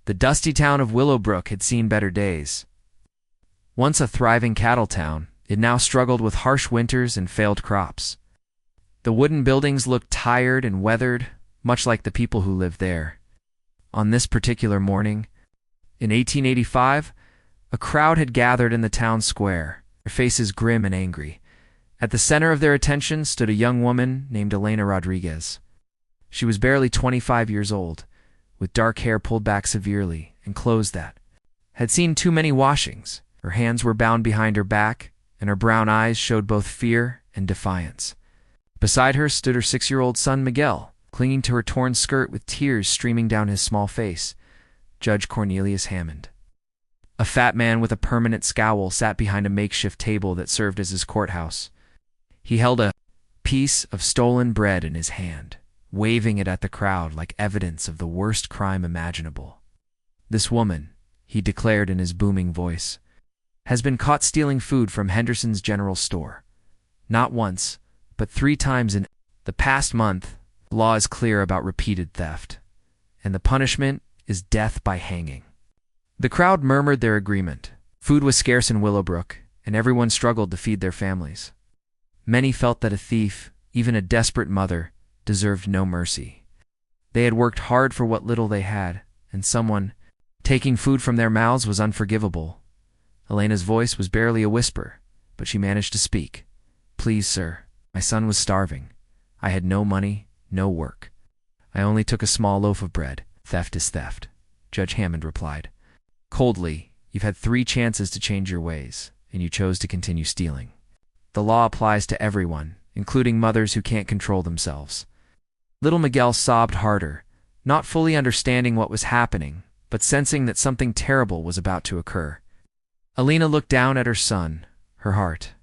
The dusty town of Willowbrook had seen better days. Once a thriving cattle town, it now struggled with harsh winters and failed crops. The wooden buildings looked tired and weathered, much like the people who lived there. On this particular morning, in 1885, a crowd had gathered in the town square, their faces grim and angry. At the center of their attention stood a young woman named Elena Rodriguez. She was barely 25 years old, with dark hair pulled back severely and clothes that had seen too many washings. Her hands were bound behind her back, and her brown eyes showed both fear and defiance. Beside her stood her 6-year-old son Miguel, clinging to her torn skirt with tears streaming down his small face, Judge Cornelius Hammond. A fat man with a permanent scowl sat behind a makeshift table that served as his courthouse. He held a piece of stolen bread in his hand, waving it at the crowd like evidence of the worst crime imaginable. "This woman," he declared in his booming voice, "has been caught stealing food from Henderson's general store. Not once, but 3 times in the past month. The law is clear about repeated theft, and the punishment is death by hanging." The crowd murmured their agreement. Food was scarce in Willowbrook, and everyone struggled to feed their families. Many felt that a thief, even a desperate mother, deserved no mercy. They had worked hard for what little they had, and someone taking food from their mouths was unforgivable. Elena's voice was barely a whisper, but she managed to speak. "Please, sir, my son was starving. I had no money, no work. I only took a small loaf of bread. Theft is theft," Judge Hammond replied. Coldly, "You've had 3 chances to change your ways, and you chose to continue stealing. The law applies to everyone, including mothers who can't control themselves." Little Miguel sobbed harder, not fully understanding what was happening, but sensing that something terrible was about to occur. Elena looked down at her son, her heart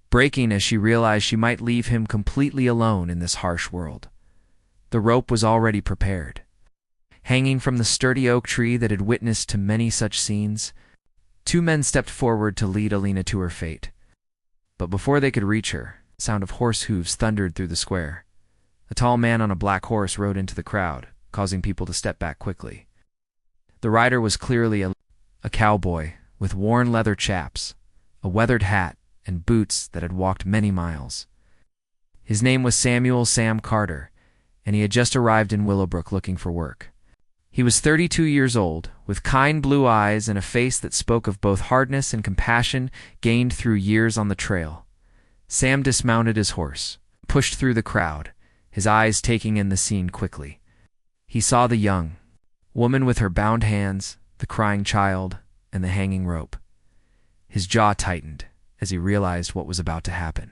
breaking as she realized she might leave him completely alone in this harsh world. The rope was already prepared. Hanging from the sturdy oak tree that had witnessed to many such scenes, 2 men stepped forward to lead Elena to her fate. But before they could reach her, the sound of horse hooves thundered through the square. A tall man on a black horse rode into the crowd, causing people to step back quickly. The rider was clearly a cowboy, with worn leather chaps, a weathered hat, and boots that had walked many miles. His name was Samuel Sam Carter, and he had just arrived in Willowbrook looking for work. He was 32 years old, with kind blue eyes and a face that spoke of both hardness and compassion gained through years on the trail. Sam dismounted his horse, pushed through the crowd, his eyes taking in the scene quickly. He saw the young woman with her bound hands, the crying child, and the hanging rope. His jaw tightened as he realized what was about to happen.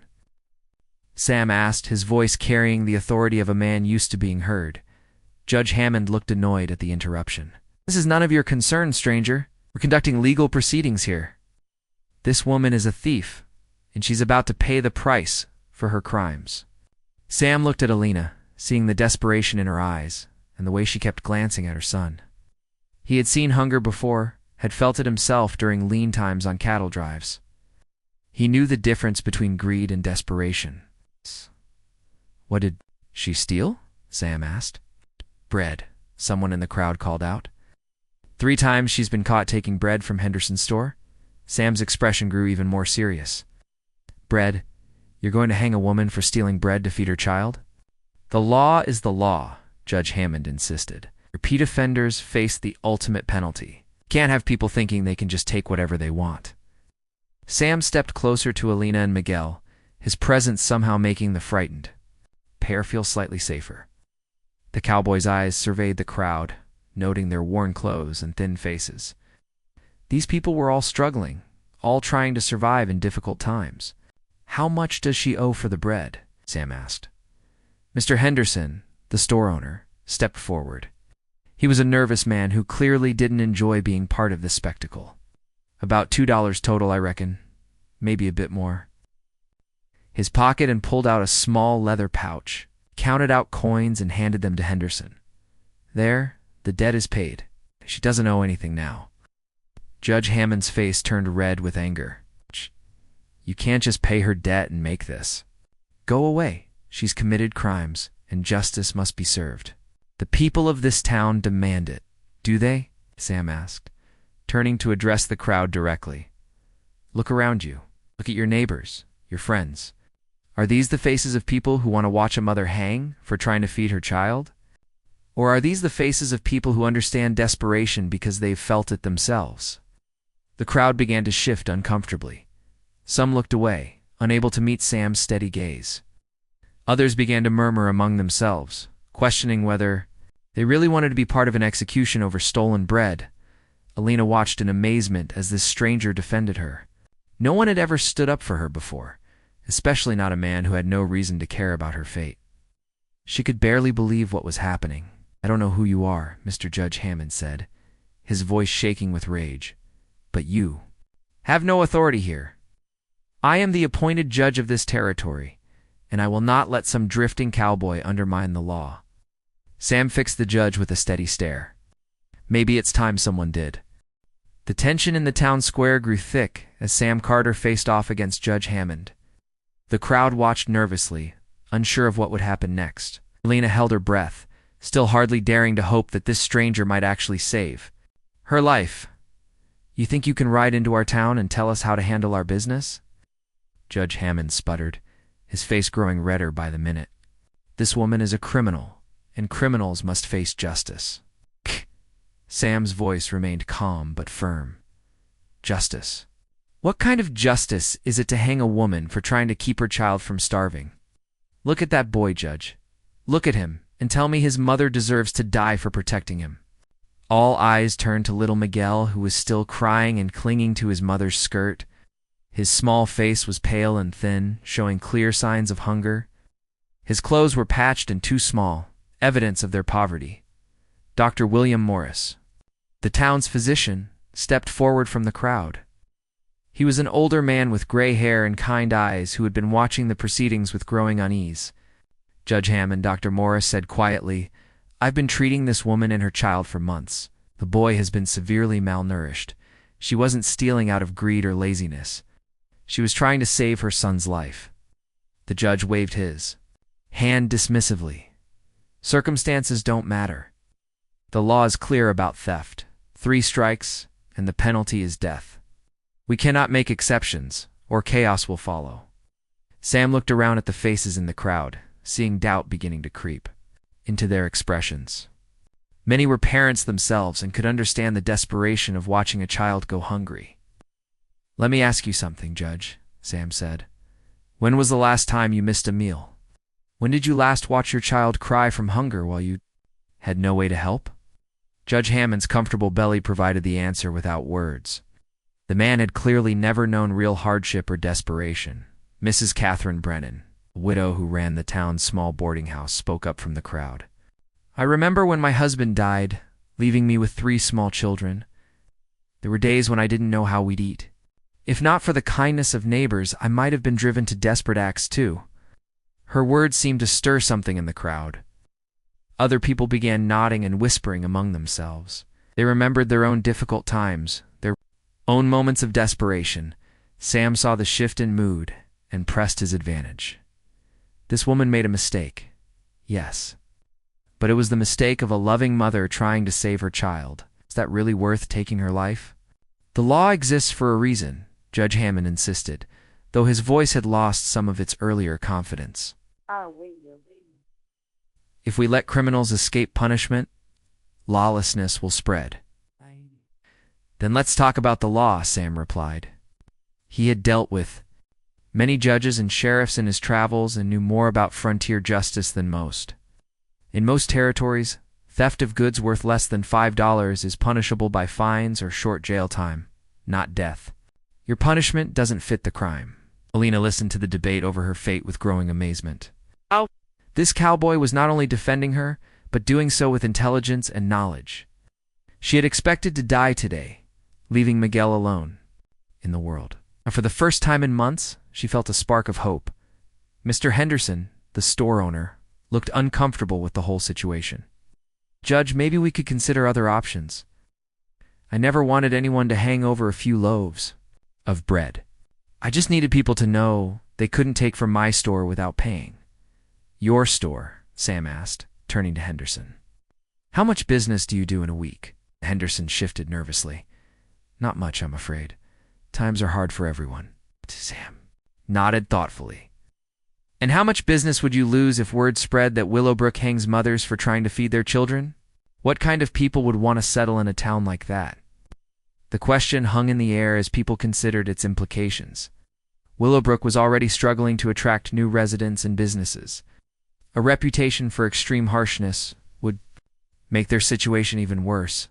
Sam asked, his voice carrying the authority of a man used to being heard. Judge Hammond looked annoyed at the interruption. "This is none of your concern, stranger. We're conducting legal proceedings here. This woman is a thief, and she's about to pay the price for her crimes." Sam looked at Elena, seeing the desperation in her eyes and the way she kept glancing at her son. He had seen hunger before, had felt it himself during lean times on cattle drives. He knew the difference between greed and desperation. "What did she steal?" Sam asked. "Bread," someone in the crowd called out. 3 times she's been caught taking bread from Henderson's store. Sam's expression grew even more serious. "Bread? You're going to hang a woman for stealing bread to feed her child?" "The law is the law," Judge Hammond insisted. "Repeat offenders face the ultimate penalty. You can't have people thinking they can just take whatever they want." Sam stepped closer to Elena and Miguel, his presence somehow making the frightened pair feel slightly safer. The cowboy's eyes surveyed the crowd, noting their worn clothes and thin faces. These people were all struggling, all trying to survive in difficult times. "How much does she owe for the bread?" Sam asked. Mr. Henderson, the store owner, stepped forward. He was a nervous man who clearly didn't enjoy being part of this spectacle. "About $2 total, I reckon. Maybe a bit more." His pocket and pulled out a small leather pouch, counted out coins and handed them to Henderson. "There, the debt is paid. She doesn't owe anything now." Judge Hammond's face turned red with anger. "You can't just pay her debt and make this. Go away. She's committed crimes, and justice must be served. The people of this town demand it. Do they?" Sam asked, turning to address the crowd directly. Look around you. Look at your neighbors, your friends. Are these the faces of people who want to watch a mother hang for trying to feed her child? Or are these the faces of people who understand desperation because they've felt it themselves? The crowd began to shift uncomfortably. Some looked away, unable to meet Sam's steady gaze. Others began to murmur among themselves, questioning whether they really wanted to be part of an execution over stolen bread. Alina watched in amazement as this stranger defended her. No one had ever stood up for her before, especially not a man who had no reason to care about her fate. She could barely believe what was happening. I don't know who you are, Mr. Judge Hammond said, his voice shaking with rage. But you have no authority here. I am the appointed judge of this territory, and I will not let some drifting cowboy undermine the law. Sam fixed the judge with a steady stare. Maybe it's time someone did. The tension in the town square grew thick as Sam Carter faced off against Judge Hammond. The crowd watched nervously, unsure of what would happen next. Alina held her breath, still hardly daring to hope that this stranger might actually save her life. You think you can ride into our town and tell us how to handle our business? Judge Hammond sputtered, his face growing redder by the minute. This woman is a criminal, and criminals must face justice. Sam's voice remained calm but firm. Justice. What kind of justice is it to hang a woman for trying to keep her child from starving? Look at that boy, Judge. Look at him, and tell me his mother deserves to die for protecting him. All eyes turned to little Miguel, who was still crying and clinging to his mother's skirt. His small face was pale and thin, showing clear signs of hunger. His clothes were patched and too small, evidence of their poverty. Dr. William Morris, the town's physician, stepped forward from the crowd. He was an older man with gray hair and kind eyes who had been watching the proceedings with growing unease. Judge Hammond, Dr. Morris said quietly, I've been treating this woman and her child for months. The boy has been severely malnourished. She wasn't stealing out of greed or laziness. She was trying to save her son's life. The judge waved his hand dismissively. Circumstances don't matter. The law is clear about theft. 3 strikes, and the penalty is death. We cannot make exceptions, or chaos will follow. Sam looked around at the faces in the crowd, seeing doubt beginning to creep into their expressions. Many were parents themselves and could understand the desperation of watching a child go hungry. Let me ask you something, Judge, Sam said. When was the last time you missed a meal? When did you last watch your child cry from hunger while you had no way to help? Judge Hammond's comfortable belly provided the answer without words. The man had clearly never known real hardship or desperation. Mrs. Catherine Brennan, a widow who ran the town's small boarding house, spoke up from the crowd. I remember when my husband died, leaving me with 3 small children. There were days when I didn't know how we'd eat. If not for the kindness of neighbors, I might have been driven to desperate acts too. Her words seemed to stir something in the crowd. Other people began nodding and whispering among themselves. They remembered their own difficult times, their own moments of desperation. Sam saw the shift in mood and pressed his advantage. This woman made a mistake. Yes. But it was the mistake of a loving mother trying to save her child. Is that really worth taking her life? The law exists for a reason, Judge Hammond insisted, though his voice had lost some of its earlier confidence. If we let criminals escape punishment, lawlessness will spread. Then let's talk about the law, Sam replied. He had dealt with many judges and sheriffs in his travels and knew more about frontier justice than most. In most territories, theft of goods worth less than $5 is punishable by fines or short jail time, not death. Your punishment doesn't fit the crime. Alina listened to the debate over her fate with growing amazement. This cowboy was not only defending her, but doing so with intelligence and knowledge. She had expected to die today, leaving Miguel alone in the world. For the first time in months, she felt a spark of hope. Mr. Henderson, the store owner, looked uncomfortable with the whole situation. Judge, maybe we could consider other options. I never wanted anyone to hang over a few loaves of bread. I just needed people to know they couldn't take from my store without paying. Your store, Sam asked, turning to Henderson. How much business do you do in a week? Henderson shifted nervously. Not much, I'm afraid. Times are hard for everyone. Sam nodded thoughtfully. And how much business would you lose if word spread that Willowbrook hangs mothers for trying to feed their children? What kind of people would want to settle in a town like that? The question hung in the air as people considered its implications. Willowbrook was already struggling to attract new residents and businesses. A reputation for extreme harshness would make their situation even worse.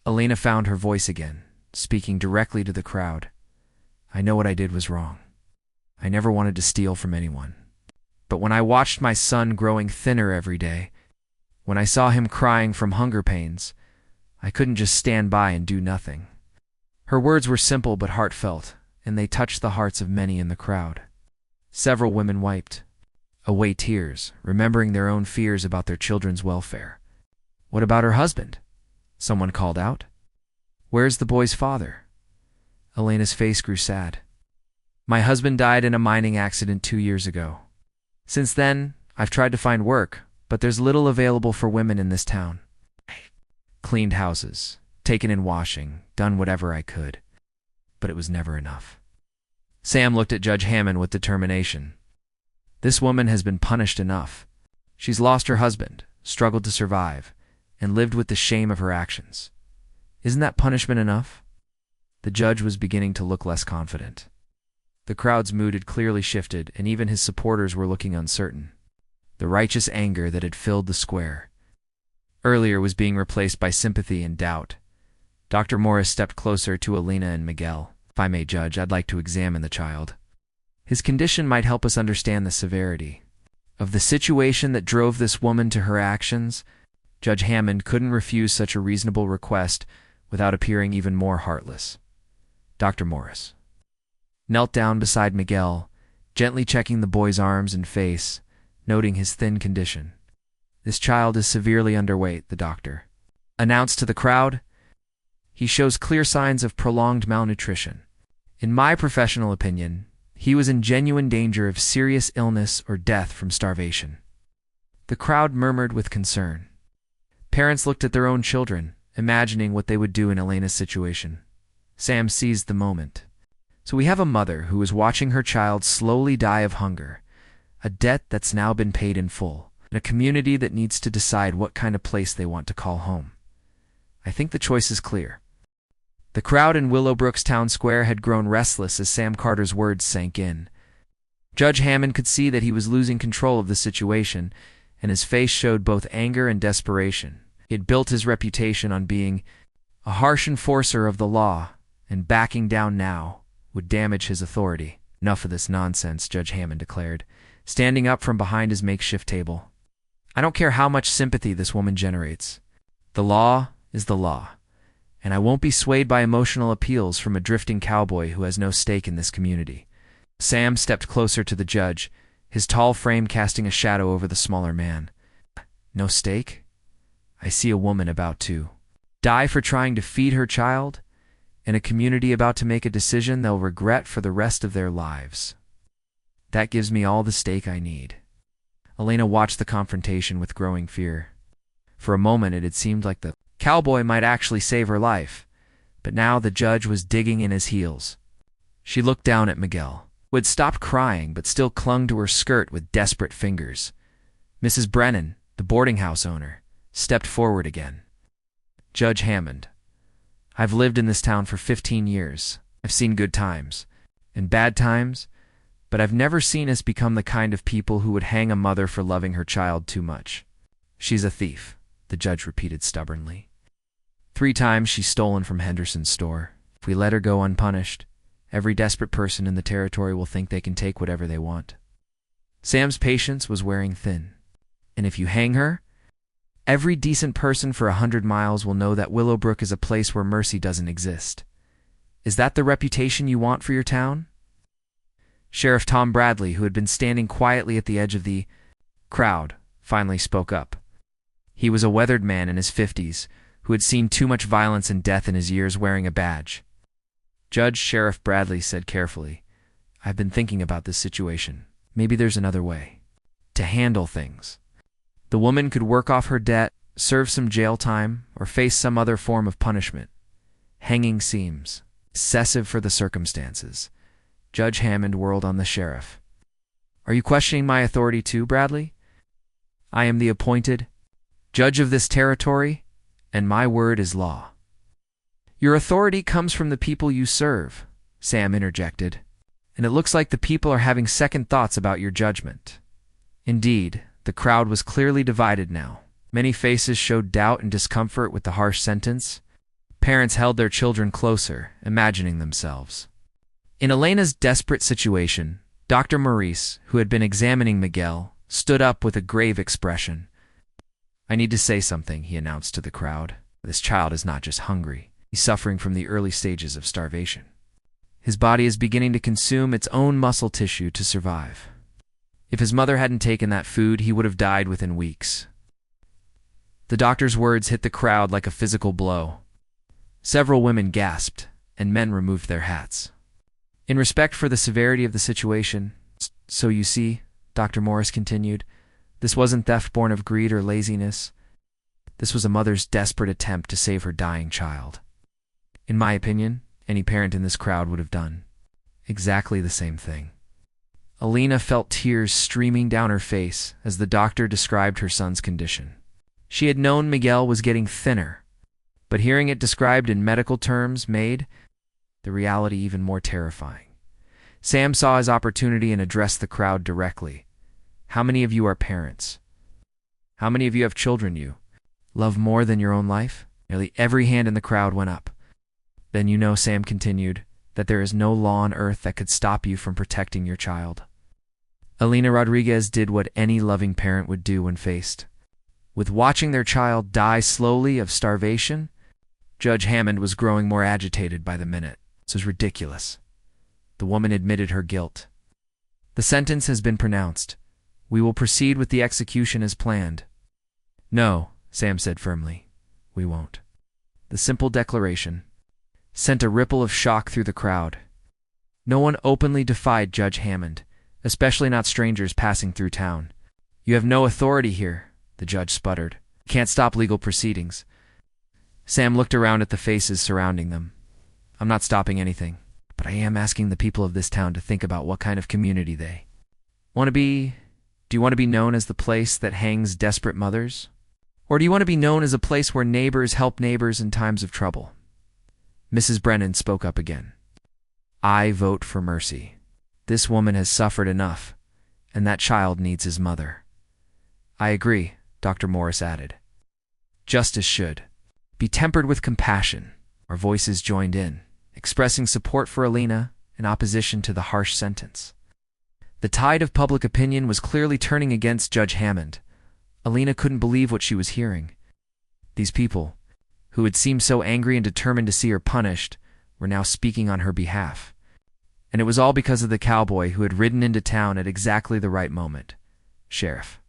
Elena found her voice again, speaking directly to the crowd. I know what I did was wrong. I never wanted to steal from anyone. But when I watched my son growing thinner every day, when I saw him crying from hunger pains, I couldn't just stand by and do nothing. Her words were simple but heartfelt, and they touched the hearts of many in the crowd. Several women wiped away tears, remembering their own fears about their children's welfare. What about her husband? Someone called out. Where's the boy's father? Elena's face grew sad. My husband died in a mining accident 2 years ago. Since then, I've tried to find work, but there's little available for women in this town. Cleaned houses, taken in washing, done whatever I could. But it was never enough. Sam looked at Judge Hammond with determination. This woman has been punished enough. She's lost her husband, struggled to survive, and lived with the shame of her actions. Isn't that punishment enough? The judge was beginning to look less confident. The crowd's mood had clearly shifted, and even his supporters were looking uncertain. The righteous anger that had filled the square earlier was being replaced by sympathy and doubt. Dr. Morris stepped closer to Elena and Miguel. If I may, Judge, I'd like to examine the child. His condition might help us understand the severity of the situation that drove this woman to her actions. Judge Hammond couldn't refuse such a reasonable request without appearing even more heartless. Dr. Morris knelt down beside Miguel, gently checking the boy's arms and face, noting his thin condition. This child is severely underweight, the doctor announced to the crowd. He shows clear signs of prolonged malnutrition. In my professional opinion, he was in genuine danger of serious illness or death from starvation. The crowd murmured with concern. Parents looked at their own children, imagining what they would do in Elena's situation. Sam seized the moment. So we have a mother who is watching her child slowly die of hunger, a debt that's now been paid in full, and a community that needs to decide what kind of place they want to call home. I think the choice is clear. The crowd in Willowbrook's town square had grown restless as Sam Carter's words sank in. Judge Hammond could see that he was losing control of the situation, and his face showed both anger and desperation. He had built his reputation on being a harsh enforcer of the law, and backing down now would damage his authority. Enough of this nonsense, Judge Hammond declared, standing up from behind his makeshift table. I don't care how much sympathy this woman generates. The law is the law, and I won't be swayed by emotional appeals from a drifting cowboy who has no stake in this community. Sam stepped closer to the judge, his tall frame casting a shadow over the smaller man. No stake? I see a woman about to die for trying to feed her child, and a community about to make a decision they'll regret for the rest of their lives. That gives me all the stake I need. Elena watched the confrontation with growing fear. For a moment it had seemed like the cowboy might actually save her life, but now the judge was digging in his heels. She looked down at Miguel, who had stopped crying but still clung to her skirt with desperate fingers. Mrs. Brennan, the boarding house owner, stepped forward again. Judge Hammond, I've lived in this town for 15 years. I've seen good times and bad times, but I've never seen us become the kind of people who would hang a mother for loving her child too much. She's a thief, the judge repeated stubbornly. 3 times she's stolen from Henderson's store. If we let her go unpunished, every desperate person in the territory will think they can take whatever they want. Sam's patience was wearing thin. And if you hang her, every decent person for 100 miles will know that Willowbrook is a place where mercy doesn't exist. Is that the reputation you want for your town? Sheriff Tom Bradley, who had been standing quietly at the edge of the crowd, finally spoke up. He was a weathered man in his 50s, who had seen too much violence and death in his years wearing a badge. Judge Sheriff Bradley said carefully, I've been thinking about this situation. Maybe there's another way to handle things. The woman could work off her debt, serve some jail time, or face some other form of punishment. Hanging seems excessive for the circumstances. Judge Hammond whirled on the sheriff. Are you questioning my authority too, Bradley? I am the appointed judge of this territory, and my word is law. Your authority comes from the people you serve, Sam interjected, and it looks like the people are having second thoughts about your judgment. Indeed, the crowd was clearly divided now. Many faces showed doubt and discomfort with the harsh sentence. Parents held their children closer, imagining themselves. In Elena's desperate situation, Dr. Maurice, who had been examining Miguel, stood up with a grave expression. I need to say something, he announced to the crowd. This child is not just hungry. He's suffering from the early stages of starvation. His body is beginning to consume its own muscle tissue to survive. If his mother hadn't taken that food, he would have died within weeks. The doctor's words hit the crowd like a physical blow. Several women gasped, and men removed their hats. In respect for the severity of the situation, so you see, Dr. Morris continued, this wasn't theft born of greed or laziness. This was a mother's desperate attempt to save her dying child. In my opinion, any parent in this crowd would have done exactly the same thing. Alina felt tears streaming down her face as the doctor described her son's condition. She had known Miguel was getting thinner, but hearing it described in medical terms made the reality even more terrifying. Sam saw his opportunity and addressed the crowd directly. How many of you are parents? How many of you have children you love more than your own life? Nearly every hand in the crowd went up. Then you know, Sam continued, that there is no law on earth that could stop you from protecting your child. Alina Rodriguez did what any loving parent would do when faced with watching their child die slowly of starvation. Judge Hammond was growing more agitated by the minute. This was ridiculous. The woman admitted her guilt. The sentence has been pronounced. We will proceed with the execution as planned. No, Sam said firmly. We won't. The simple declaration sent a ripple of shock through the crowd. No one openly defied Judge Hammond, especially not strangers passing through town. You have no authority here, the judge sputtered. You can't stop legal proceedings. Sam looked around at the faces surrounding them. I'm not stopping anything, but I am asking the people of this town to think about what kind of community they want to be. Do you want to be known as the place that hangs desperate mothers? Or do you want to be known as a place where neighbors help neighbors in times of trouble? Mrs. Brennan spoke up again. I vote for mercy. This woman has suffered enough, and that child needs his mother. I agree, Dr. Morris added. Justice should be tempered with compassion. Our voices joined in, expressing support for Alina in opposition to the harsh sentence. The tide of public opinion was clearly turning against Judge Hammond. Alina couldn't believe what she was hearing. These people, who had seemed so angry and determined to see her punished, were now speaking on her behalf. And it was all because of the cowboy who had ridden into town at exactly the right moment. Sheriff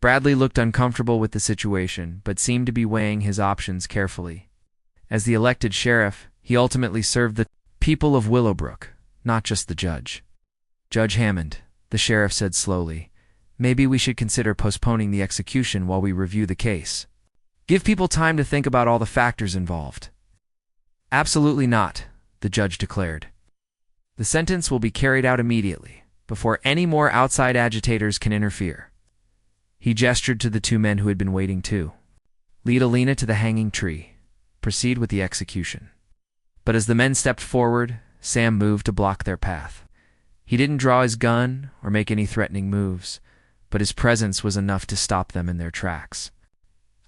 Bradley looked uncomfortable with the situation, but seemed to be weighing his options carefully. As the elected sheriff, he ultimately served the people of Willowbrook, not just the judge. Judge Hammond, the sheriff said slowly, maybe we should consider postponing the execution while we review the case. Give people time to think about all the factors involved. Absolutely not, the judge declared. The sentence will be carried out immediately, before any more outside agitators can interfere. He gestured to the two men who had been waiting too. Lead Alina to the hanging tree. Proceed with the execution. But as the men stepped forward, Sam moved to block their path. He didn't draw his gun or make any threatening moves, but his presence was enough to stop them in their tracks.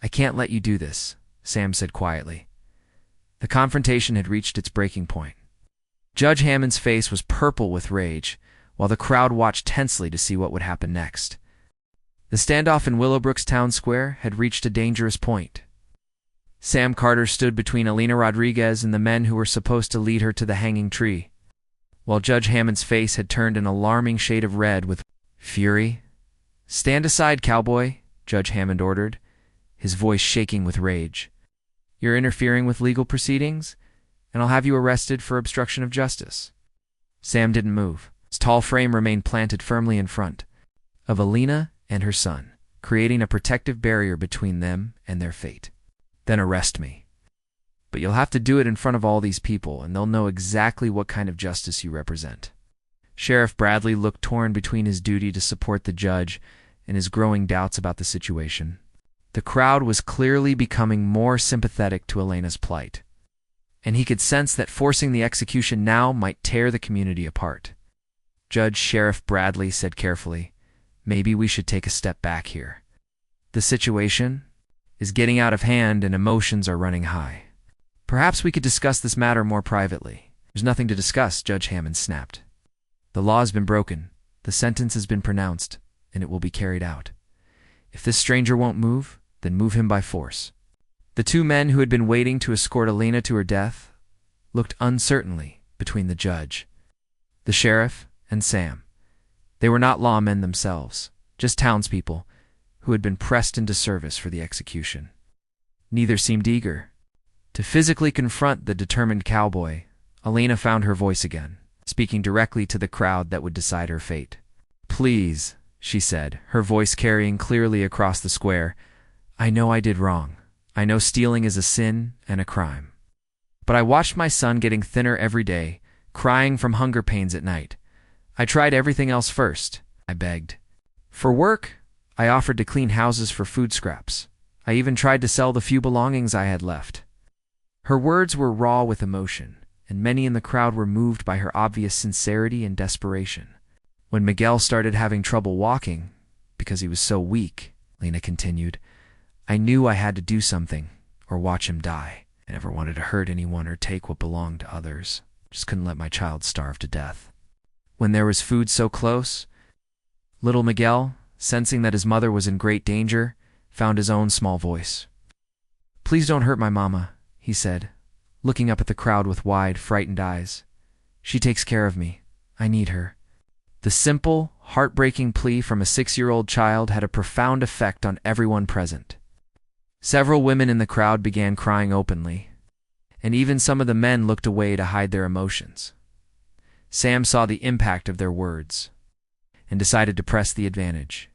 I can't let you do this, Sam said quietly. The confrontation had reached its breaking point. Judge Hammond's face was purple with rage, while the crowd watched tensely to see what would happen next. The standoff in Willowbrook's town square had reached a dangerous point. Sam Carter stood between Alina Rodriguez and the men who were supposed to lead her to the hanging tree, while Judge Hammond's face had turned an alarming shade of red with fury. Stand aside, cowboy, Judge Hammond ordered, his voice shaking with rage. You're interfering with legal proceedings, and I'll have you arrested for obstruction of justice. Sam didn't move. His tall frame remained planted firmly in front of Alina and her son. creating a protective barrier between them and their fate. Then arrest me. But you'll have to do it in front of all these people, and they'll know exactly what kind of justice you represent. Sheriff Bradley looked torn between his duty to support the judge and his growing doubts about the situation. The crowd was clearly becoming more sympathetic to Elena's plight, and he could sense that forcing the execution now might tear the community apart. Judge Sheriff Bradley said carefully, "Maybe we should take a step back here. The situation is getting out of hand and emotions are running high. Perhaps we could discuss this matter more privately." "There's nothing to discuss," Judge Hammond snapped. "The law has been broken, the sentence has been pronounced, and it will be carried out. If this stranger won't move, then move him by force." The two men who had been waiting to escort Elena to her death looked uncertainly between the judge, the sheriff, and Sam. They were not lawmen themselves, just townspeople who had been pressed into service for the execution. Neither seemed eager to physically confront the determined cowboy. Elena found her voice again, speaking directly to the crowd that would decide her fate. "Please," she said, her voice carrying clearly across the square, "I know I did wrong. I know stealing is a sin and a crime. But I watched my son getting thinner every day, crying from hunger pains at night. I tried everything else first," I begged. "For work, I offered to clean houses for food scraps. I even tried to sell the few belongings I had left." Her words were raw with emotion, and many in the crowd were moved by her obvious sincerity and desperation. "When Miguel started having trouble walking, because he was so weak," Lena continued, "I knew I had to do something or watch him die. I never wanted to hurt anyone or take what belonged to others. Just couldn't let my child starve to death. When there was food so close, little Miguel, sensing that his mother was in great danger, found his own small voice. 'Please don't hurt my mama,' he said, looking up at the crowd with wide, frightened eyes. 'She takes care of me. I need her.' The simple, heartbreaking plea from a 6-year-old child had a profound effect on everyone present. Several women in the crowd began crying openly, and even some of the men looked away to hide their emotions. Sam saw the impact of their words and decided to press the advantage.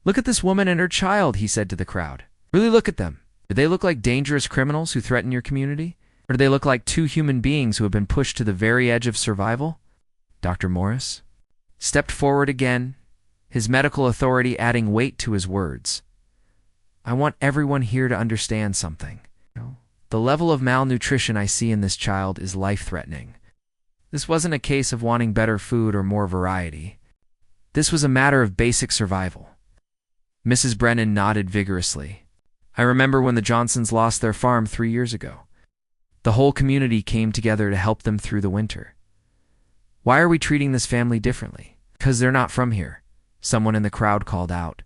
"Look at this woman and her child," he said to the crowd. "Really look at them. Do they look like dangerous criminals who threaten your community? Or do they look like two human beings who have been pushed to the very edge of survival?" Dr. Morris stepped forward again, his medical authority adding weight to his words. "I want everyone here to understand something. The level of malnutrition I see in this child is life-threatening. This wasn't a case of wanting better food or more variety. This was a matter of basic survival." Mrs. Brennan nodded vigorously. "I remember when the Johnsons lost their farm 3 years ago. The whole community came together to help them through the winter. Why are we treating this family differently? Because they're not from here," someone in the crowd called out.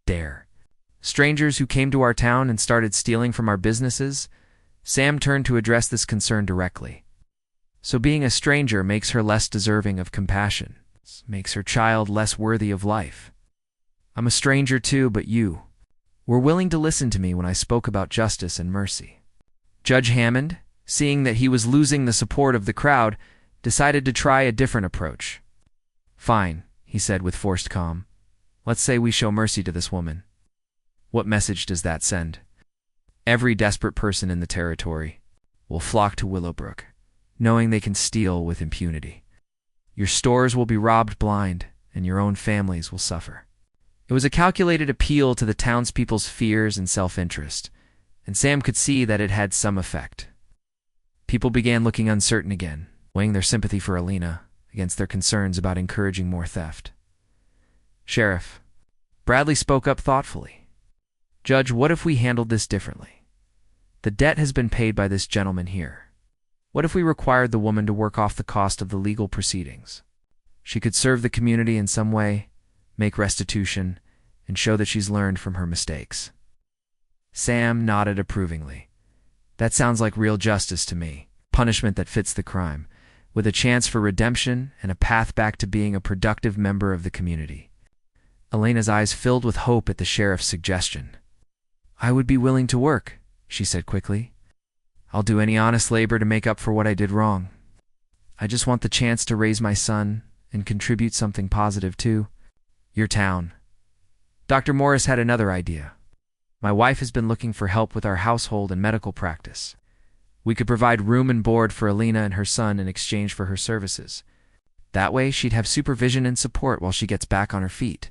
"Dare. Strangers who came to our town and started stealing from our businesses?" Sam turned to address this concern directly. "So being a stranger makes her less deserving of compassion, makes her child less worthy of life. I'm a stranger too, but you were willing to listen to me when I spoke about justice and mercy." Judge Hammond, seeing that he was losing the support of the crowd, decided to try a different approach. "Fine," he said with forced calm. "Let's say we show mercy to this woman. What message does that send? Every desperate person in the territory will flock to Willowbrook, knowing they can steal with impunity. Your stores will be robbed blind, and your own families will suffer." It was a calculated appeal to the townspeople's fears and self-interest, and Sam could see that it had some effect. People began looking uncertain again, weighing their sympathy for Elena against their concerns about encouraging more theft. "Sheriff," Bradley spoke up thoughtfully. "Judge, what if we handled this differently? The debt has been paid by this gentleman here. What if we required the woman to work off the cost of the legal proceedings? She could serve the community in some way, make restitution, and show that she's learned from her mistakes." Sam nodded approvingly. "That sounds like real justice to me. Punishment that fits the crime, with a chance for redemption and a path back to being a productive member of the community." Elena's eyes filled with hope at the sheriff's suggestion. "I would be willing to work," she said quickly. "I'll do any honest labor to make up for what I did wrong. I just want the chance to raise my son and contribute something positive to your town, Dr. Morris had another idea. My wife has been looking for help with our household and medical practice. We could provide room and board for Alina and her son in exchange for her services. That way, she'd have supervision and support while she gets back on her feet.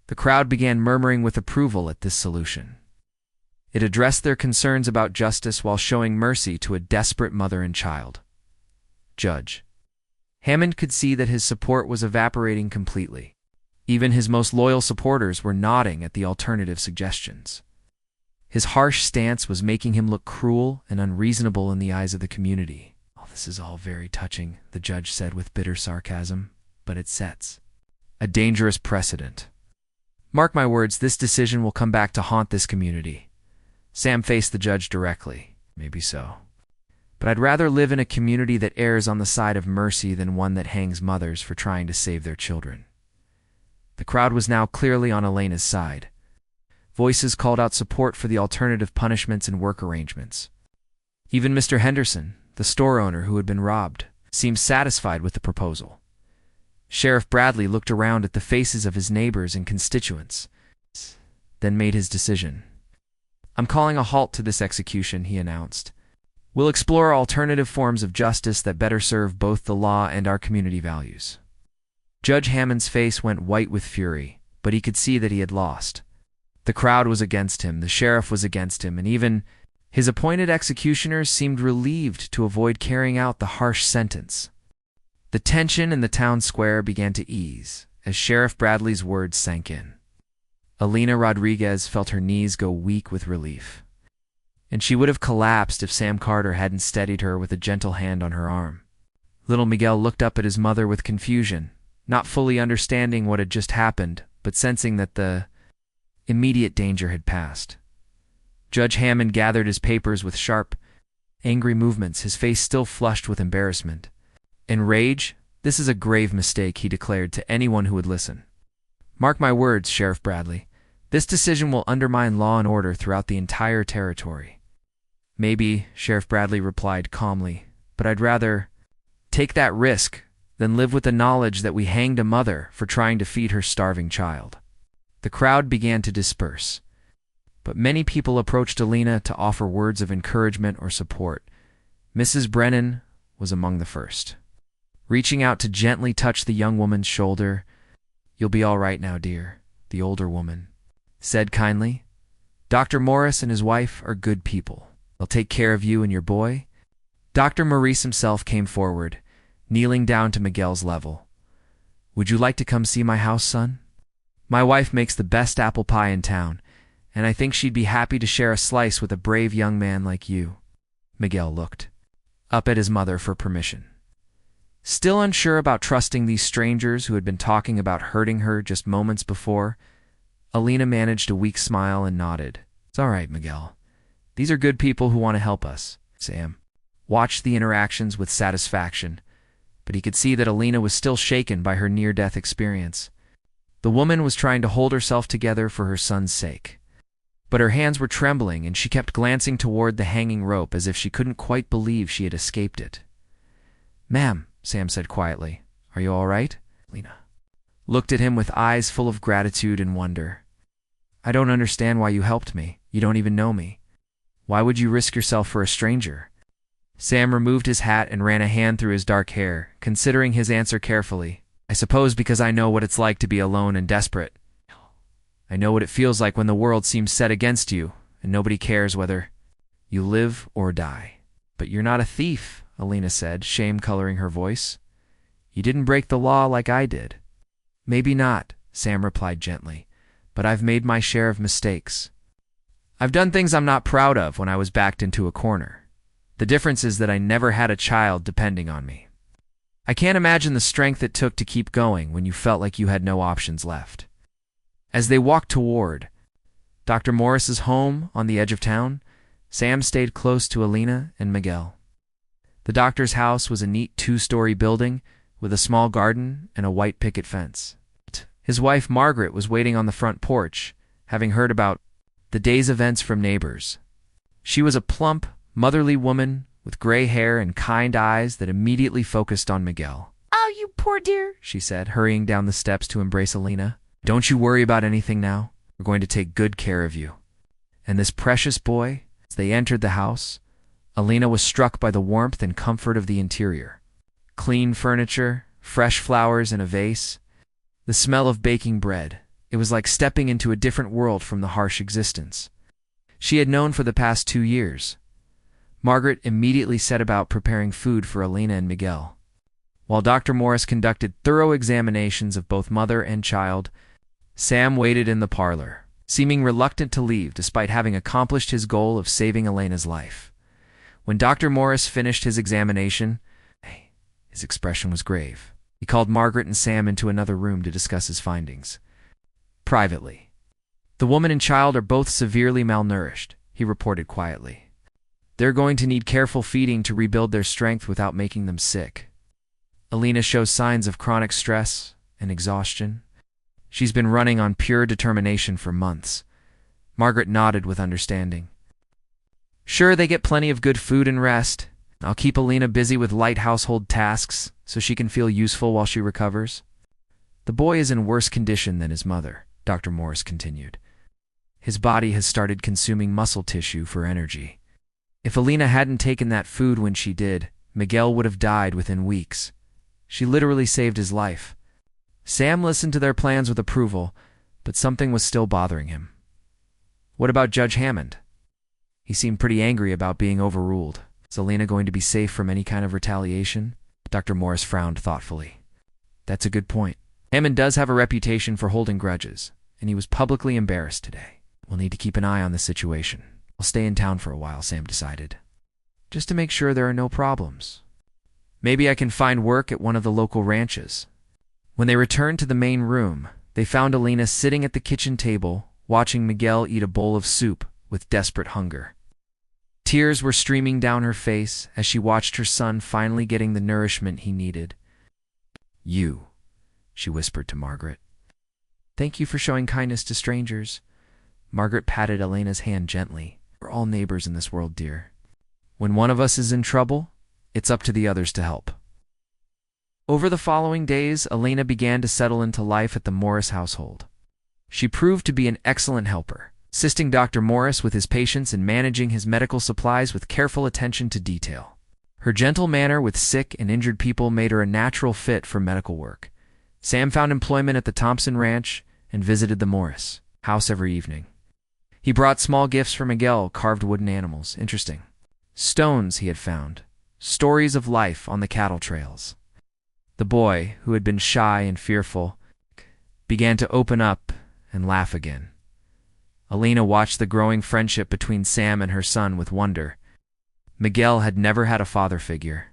The crowd began murmuring with approval at this solution. It addressed their concerns about justice while showing mercy to a desperate mother and child. Judge Hammond could see that his support was evaporating completely. Even his most loyal supporters were nodding at the alternative suggestions. His harsh stance was making him look cruel and unreasonable in the eyes of the community. "Oh, this is all very touching," the judge said with bitter sarcasm, "but it sets a dangerous precedent. Mark my words, this decision will come back to haunt this community." Sam faced the judge directly. "Maybe so. But I'd rather live in a community that errs on the side of mercy than one that hangs mothers for trying to save their children." The crowd was now clearly on Elena's side. Voices called out support for the alternative punishments and work arrangements. Even Mr. Henderson, the store owner who had been robbed, seemed satisfied with the proposal. Sheriff Bradley looked around at the faces of his neighbors and constituents, then made his decision. "I'm calling a halt to this execution," he announced. "We'll explore alternative forms of justice that better serve both the law and our community values." Judge Hammond's face went white with fury, but he could see that he had lost. The crowd was against him, the sheriff was against him, and even his appointed executioners seemed relieved to avoid carrying out the harsh sentence. The tension in the town square began to ease as Sheriff Bradley's words sank in. Alina Rodriguez felt her knees go weak with relief, and she would have collapsed if Sam Carter hadn't steadied her with a gentle hand on her arm. Little Miguel looked up at his mother with confusion, not fully understanding what had just happened, but sensing that the immediate danger had passed. Judge Hammond gathered his papers with sharp, angry movements, his face still flushed with embarrassment. In rage, "This is a grave mistake," he declared to anyone who would listen. "Mark my words, Sheriff Bradley. This decision will undermine law and order throughout the entire territory." "Maybe," Sheriff Bradley replied calmly, "but I'd rather take that risk than live with the knowledge that we hanged a mother for trying to feed her starving child." The crowd began to disperse, but many people approached Alina to offer words of encouragement or support. Mrs. Brennan was among the first. Reaching out to gently touch the young woman's shoulder, "You'll be all right now, dear," the older woman said kindly. "Dr. Morris and his wife are good people. They'll take care of you and your boy." Dr. Maurice himself came forward, kneeling down to Miguel's level. "Would you like to come see my house, son? My wife makes the best apple pie in town, and I think she'd be happy to share a slice with a brave young man like you." Miguel looked up at his mother for permission. Still unsure about trusting these strangers who had been talking about hurting her just moments before, Alina managed a weak smile and nodded. "It's all right, Miguel. These are good people who want to help us." Sam watched the interactions with satisfaction, but he could see that Alina was still shaken by her near-death experience. The woman was trying to hold herself together for her son's sake, but her hands were trembling and she kept glancing toward the hanging rope as if she couldn't quite believe she had escaped it. "Ma'am," Sam said quietly, "are you all right?" Alina looked at him with eyes full of gratitude and wonder. "I don't understand why you helped me. You don't even know me. Why would you risk yourself for a stranger?" Sam removed his hat and ran a hand through his dark hair, considering his answer carefully. "I suppose because I know what it's like to be alone and desperate. I know what it feels like when the world seems set against you, and nobody cares whether you live or die." "But you're not a thief," Alina said, shame coloring her voice. "You didn't break the law like I did." "Maybe not," Sam replied gently, "but I've made my share of mistakes. I've done things I'm not proud of when I was backed into a corner. The difference is that I never had a child depending on me. I can't imagine the strength it took to keep going when you felt like you had no options left." As they walked toward Dr. Morris's home on the edge of town, Sam stayed close to Alina and Miguel. The doctor's house was a neat 2-story building with a small garden and a white picket fence. His wife Margaret was waiting on the front porch, having heard about the day's events from neighbors. She was a plump, motherly woman with gray hair and kind eyes that immediately focused on Miguel. "Oh, you poor dear," she said, hurrying down the steps to embrace Alina. Don't you worry about anything now. We're going to take good care of you. And this precious boy, as they entered the house, Alina was struck by the warmth and comfort of the interior. Clean furniture, fresh flowers in a vase, the smell of baking bread. It was like stepping into a different world from the harsh existence she had known for the past 2 years. Margaret immediately set about preparing food for Alina and Miguel. While Dr. Morris conducted thorough examinations of both mother and child, Sam waited in the parlor, seeming reluctant to leave despite having accomplished his goal of saving Elena's life. When Dr. Morris finished his examination, his expression was grave. He called Margaret and Sam into another room to discuss his findings. Privately. The woman and child are both severely malnourished, he reported quietly. They're going to need careful feeding to rebuild their strength without making them sick. Alina shows signs of chronic stress and exhaustion. She's been running on pure determination for months. Margaret nodded with understanding. Sure, they get plenty of good food and rest. I'll keep Alina busy with light household tasks so she can feel useful while she recovers. The boy is in worse condition than his mother, Dr. Morris continued. His body has started consuming muscle tissue for energy. If Alina hadn't taken that food when she did, Miguel would have died within weeks. She literally saved his life. Sam listened to their plans with approval, but something was still bothering him. What about Judge Hammond? He seemed pretty angry about being overruled. Is Alina going to be safe from any kind of retaliation? Dr. Morris frowned thoughtfully. That's a good point. Hammond does have a reputation for holding grudges, and he was publicly embarrassed today. We'll need to keep an eye on the situation. I'll stay in town for a while, Sam decided, just to make sure there are no problems. Maybe I can find work at one of the local ranches. When they returned to the main room, they found Alina sitting at the kitchen table, watching Miguel eat a bowl of soup with desperate hunger. Tears were streaming down her face as she watched her son finally getting the nourishment he needed. You, she whispered to Margaret. Thank you for showing kindness to strangers. Margaret patted Alina's hand gently. We're all neighbors in this world, dear. When one of us is in trouble, it's up to the others to help. Over the following days, Alina began to settle into life at the Morris household. She proved to be an excellent helper, assisting Dr. Morris with his patients and managing his medical supplies with careful attention to detail. Her gentle manner with sick and injured people made her a natural fit for medical work. Sam found employment at the Thompson Ranch and visited the Morris house every evening. He brought small gifts for Miguel, carved wooden animals. Interesting. Stones he had found. Stories of life on the cattle trails. The boy, who had been shy and fearful, began to open up and laugh again. Alina watched the growing friendship between Sam and her son with wonder. Miguel had never had a father figure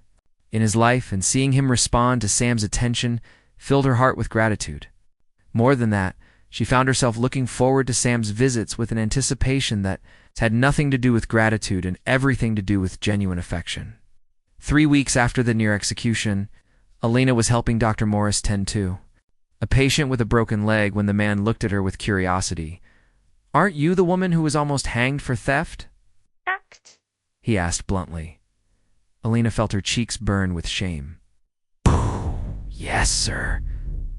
in his life, and seeing him respond to Sam's attention filled her heart with gratitude. More than that, she found herself looking forward to Sam's visits with an anticipation that had nothing to do with gratitude and everything to do with genuine affection. 3 weeks after the near execution, Alina was helping Dr. Morris tend to a patient with a broken leg when the man looked at her with curiosity. Aren't you the woman who was almost hanged for theft? Act. He asked bluntly. Alina felt her cheeks burn with shame. Yes, sir,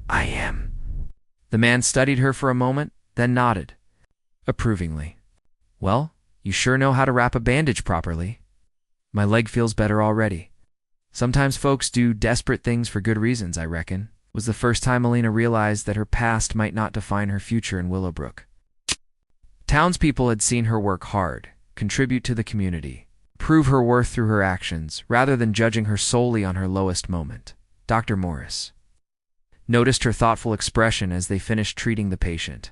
I am. The man studied her for a moment, then nodded approvingly. Well, you sure know how to wrap a bandage properly. My leg feels better already. Sometimes folks do desperate things for good reasons, I reckon. It was the first time Alina realized that her past might not define her future in Willowbrook. Townspeople had seen her work hard, contribute to the community, prove her worth through her actions, rather than judging her solely on her lowest moment. Dr. Morris noticed her thoughtful expression as they finished treating the patient.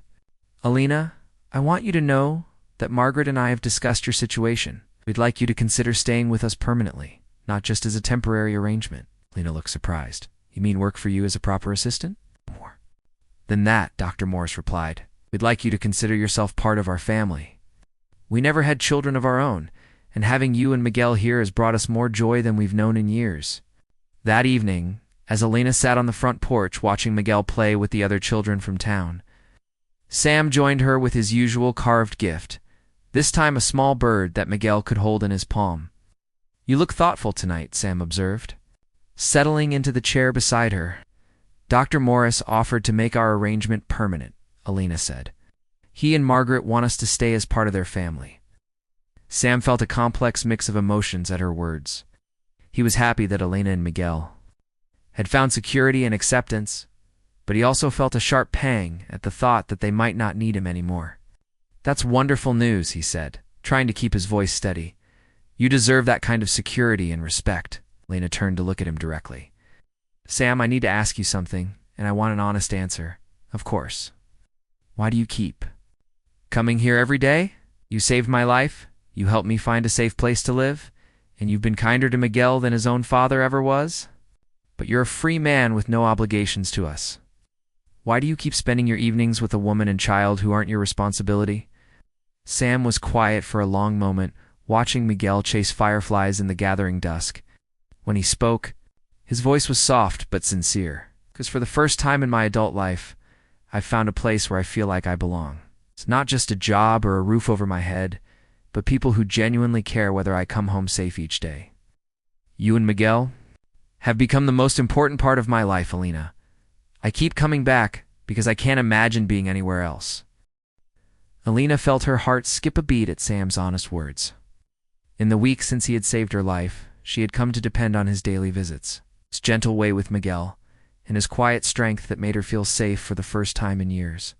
Alina, I want you to know that Margaret and I have discussed your situation. We'd like you to consider staying with us permanently, not just as a temporary arrangement. Alina looked surprised. You mean work for you as a proper assistant? More than that, Dr. Morris replied. We'd like you to consider yourself part of our family. We never had children of our own, and having you and Miguel here has brought us more joy than we've known in years. That evening, as Alina sat on the front porch watching Miguel play with the other children from town, Sam joined her with his usual carved gift, this time a small bird that Miguel could hold in his palm. You look thoughtful tonight, Sam observed, settling into the chair beside her. Dr. Morris offered to make our arrangement permanent, Alina said. He and Margaret want us to stay as part of their family. Sam felt a complex mix of emotions at her words. He was happy that Alina and Miguel had found security and acceptance, but he also felt a sharp pang at the thought that they might not need him anymore. That's wonderful news, he said, trying to keep his voice steady. You deserve that kind of security and respect. Alina turned to look at him directly. Sam, I need to ask you something, and I want an honest answer. Of course. Why do you keep coming here every day? You saved my life, you helped me find a safe place to live, and you've been kinder to Miguel than his own father ever was? But you're a free man with no obligations to us. Why do you keep spending your evenings with a woman and child who aren't your responsibility? Sam was quiet for a long moment, watching Miguel chase fireflies in the gathering dusk. When he spoke, his voice was soft but sincere. Because for the first time in my adult life, I've found a place where I feel like I belong. It's not just a job or a roof over my head, but people who genuinely care whether I come home safe each day. You and Miguel have become the most important part of my life, Alina. I keep coming back because I can't imagine being anywhere else. Alina felt her heart skip a beat at Sam's honest words. In the weeks since he had saved her life, she had come to depend on his daily visits, his gentle way with Miguel, and his quiet strength that made her feel safe for the first time in years.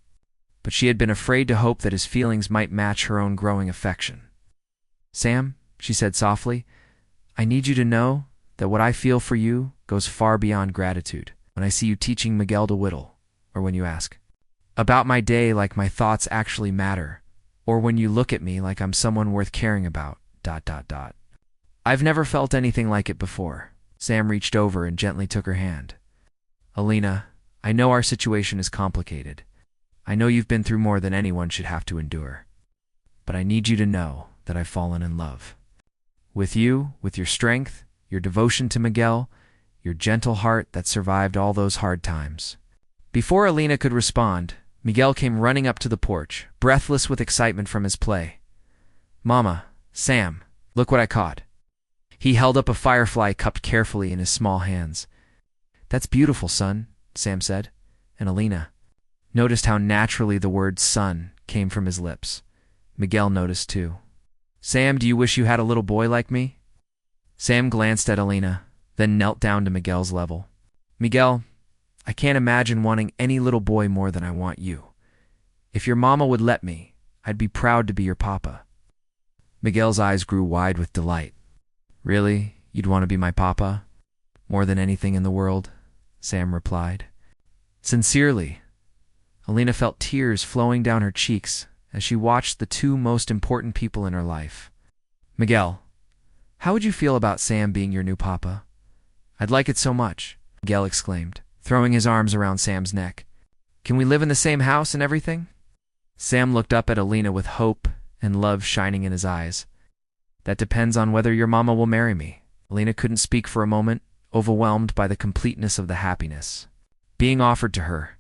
But she had been afraid to hope that his feelings might match her own growing affection. Sam, she said softly, I need you to know that what I feel for you goes far beyond gratitude. When I see you teaching Miguel to whittle, or when you ask about my day like my thoughts actually matter, or when you look at me like I'm someone worth caring about, ... I've never felt anything like it before. Sam reached over and gently took her hand. Alina, I know our situation is complicated. I know you've been through more than anyone should have to endure. But I need you to know that I've fallen in love with you, with your strength, your devotion to Miguel, your gentle heart that survived all those hard times. Before Alina could respond, Miguel came running up to the porch, breathless with excitement from his play. Mama, Sam, look what I caught. He held up a firefly cupped carefully in his small hands. That's beautiful, son, Sam said, and Alina noticed how naturally the word son came from his lips. Miguel noticed too. Sam, do you wish you had a little boy like me? Sam glanced at Alina, then knelt down to Miguel's level. Miguel, I can't imagine wanting any little boy more than I want you. If your mama would let me, I'd be proud to be your papa. Miguel's eyes grew wide with delight. Really? You'd want to be my papa? More than anything in the world? Sam replied. Sincerely. Alina felt tears flowing down her cheeks as she watched the two most important people in her life. Miguel, how would you feel about Sam being your new papa? I'd like it so much, Miguel exclaimed, throwing his arms around Sam's neck. Can we live in the same house and everything? Sam looked up at Alina with hope and love shining in his eyes. That depends on whether your mama will marry me. Alina couldn't speak for a moment, overwhelmed by the completeness of the happiness being offered to her.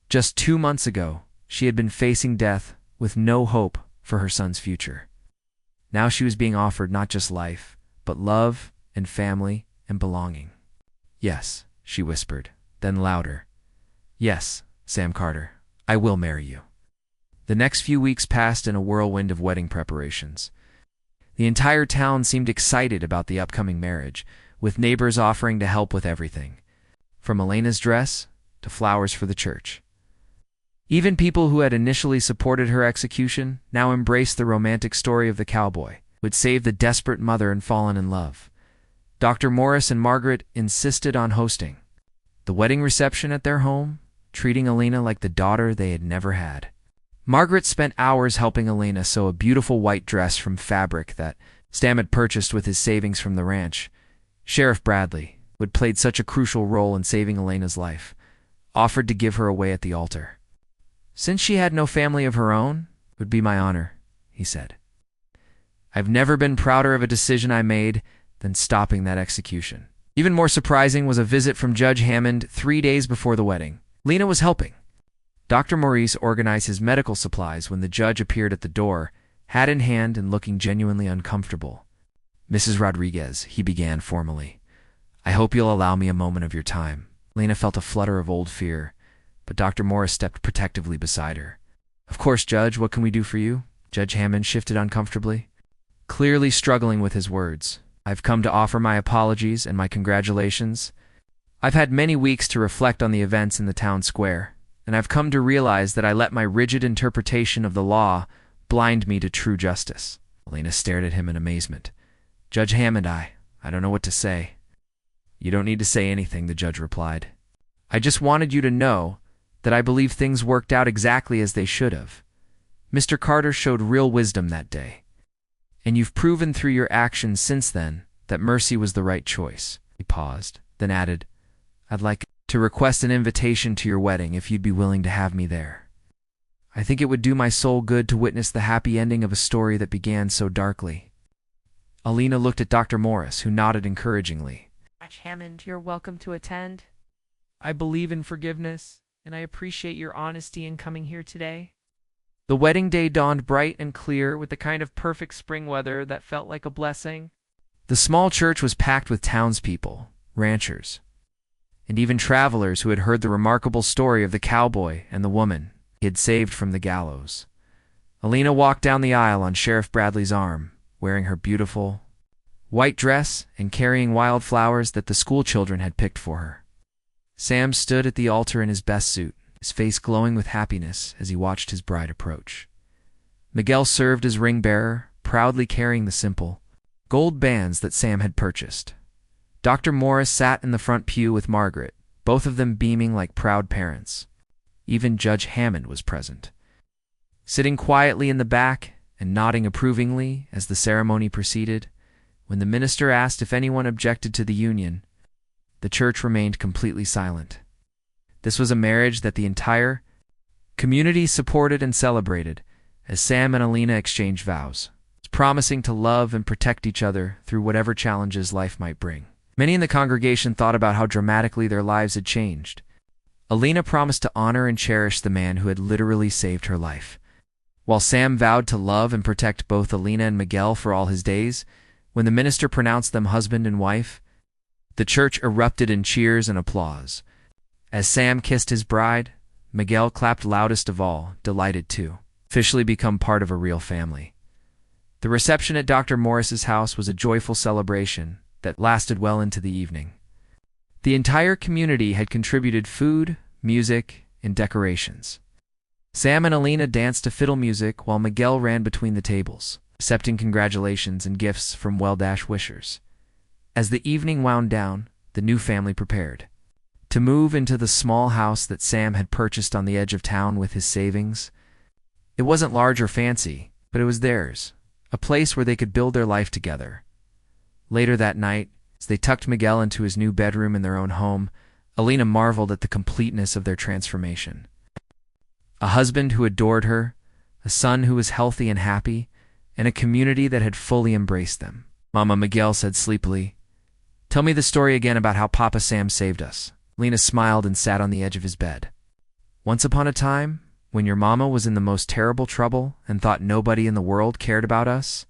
Just 2 months ago, she had been facing death with no hope for her son's future. Now she was being offered not just life, but love and family and belonging. Yes, she whispered, then louder. Yes, Sam Carter, I will marry you. The next few weeks passed in a whirlwind of wedding preparations. The entire town seemed excited about the upcoming marriage, with neighbors offering to help with everything, from Elena's dress to flowers for the church. Even people who had initially supported her execution now embraced the romantic story of the cowboy who had saved the desperate mother and fallen in love. Dr. Morris and Margaret insisted on hosting the wedding reception at their home, treating Alina like the daughter they had never had. Margaret spent hours helping Alina sew a beautiful white dress from fabric that Sam had purchased with his savings from the ranch. Sheriff Bradley, who had played such a crucial role in saving Elena's life, offered to give her away at the altar. Since she had no family of her own, it would be my honor, he said. I've never been prouder of a decision I made than stopping that execution. Even more surprising was a visit from Judge Hammond 3 days before the wedding. Lena was helping. Dr. Maurice organized his medical supplies when the judge appeared at the door, hat in hand and looking genuinely uncomfortable. Mrs. Rodriguez, he began formally, I hope you'll allow me a moment of your time. Lena felt a flutter of old fear, but Dr. Morris stepped protectively beside her. "Of course, Judge, what can we do for you?" Judge Hammond shifted uncomfortably, clearly struggling with his words. "I've come to offer my apologies and my congratulations. I've had many weeks to reflect on the events in the town square, and I've come to realize that I let my rigid interpretation of the law blind me to true justice." Elena stared at him in amazement. "Judge Hammond, I don't know what to say." "You don't need to say anything," the judge replied. "I just wanted you to know that I believe things worked out exactly as they should have. Mr. Carter showed real wisdom that day, and you've proven through your actions since then that mercy was the right choice." He paused, then added, "I'd like to request an invitation to your wedding if you'd be willing to have me there. I think it would do my soul good to witness the happy ending of a story that began so darkly." Elena looked at Dr. Morris, who nodded encouragingly. Judge Hammond, you're welcome to attend. I believe in forgiveness, and I appreciate your honesty in coming here today. The wedding day dawned bright and clear with the kind of perfect spring weather that felt like a blessing. The small church was packed with townspeople, ranchers, and even travelers who had heard the remarkable story of the cowboy and the woman he had saved from the gallows. Elena walked down the aisle on Sheriff Bradley's arm, wearing her beautiful white dress and carrying wildflowers that the school children had picked for her. Sam stood at the altar in his best suit, his face glowing with happiness as he watched his bride approach. Miguel served as ring bearer, proudly carrying the simple gold bands that Sam had purchased. Dr. Morris sat in the front pew with Margaret, both of them beaming like proud parents. Even Judge Hammond was present, sitting quietly in the back and nodding approvingly as the ceremony proceeded. When the minister asked if anyone objected to the union, the church remained completely silent. This was a marriage that the entire community supported and celebrated, as Sam and Elena exchanged vows, promising to love and protect each other through whatever challenges life might bring. Many in the congregation thought about how dramatically their lives had changed. Elena promised to honor and cherish the man who had literally saved her life, while Sam vowed to love and protect both Elena and Miguel for all his days. When the minister pronounced them husband and wife, the church erupted in cheers and applause. As Sam kissed his bride, Miguel clapped loudest of all, delighted to officially become part of a real family. The reception at Dr. Morris's house was a joyful celebration that lasted well into the evening. The entire community had contributed food, music, and decorations. Sam and Elena danced to fiddle music while Miguel ran between the tables, accepting congratulations and gifts from well-wishers. As the evening wound down, the new family prepared to move into the small house that Sam had purchased on the edge of town with his savings. It wasn't large or fancy, but it was theirs, a place where they could build their life together. Later that night, as they tucked Miguel into his new bedroom in their own home, Elena marveled at the completeness of their transformation. A husband who adored her, a son who was healthy and happy, and a community that had fully embraced them. "Mama," Miguel said sleepily, "tell me the story again about how Papa Sam saved us." Lena smiled and sat on the edge of his bed. "Once upon a time, when your mama was in the most terrible trouble and thought nobody in the world cared about us,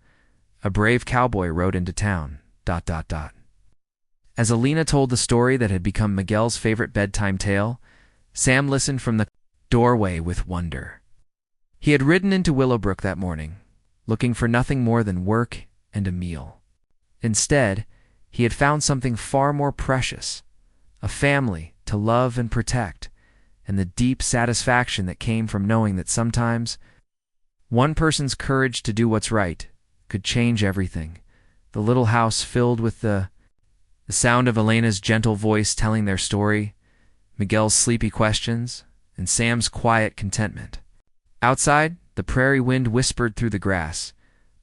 a brave cowboy rode into town, ... As Elena told the story that had become Miguel's favorite bedtime tale, Sam listened from the doorway with wonder. He had ridden into Willowbrook that morning, looking for nothing more than work and a meal. Instead, he had found something far more precious, a family to love and protect, and the deep satisfaction that came from knowing that sometimes one person's courage to do what's right could change everything. The little house filled with the sound of Elena's gentle voice telling their story, Miguel's sleepy questions, and Sam's quiet contentment. Outside, the prairie wind whispered through the grass,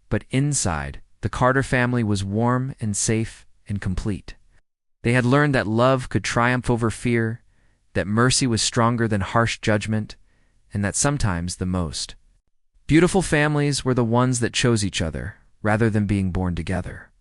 but inside, the Carter family was warm and safe and complete. They had learned that love could triumph over fear, that mercy was stronger than harsh judgment, and that sometimes the most beautiful families were the ones that chose each other rather than being born together.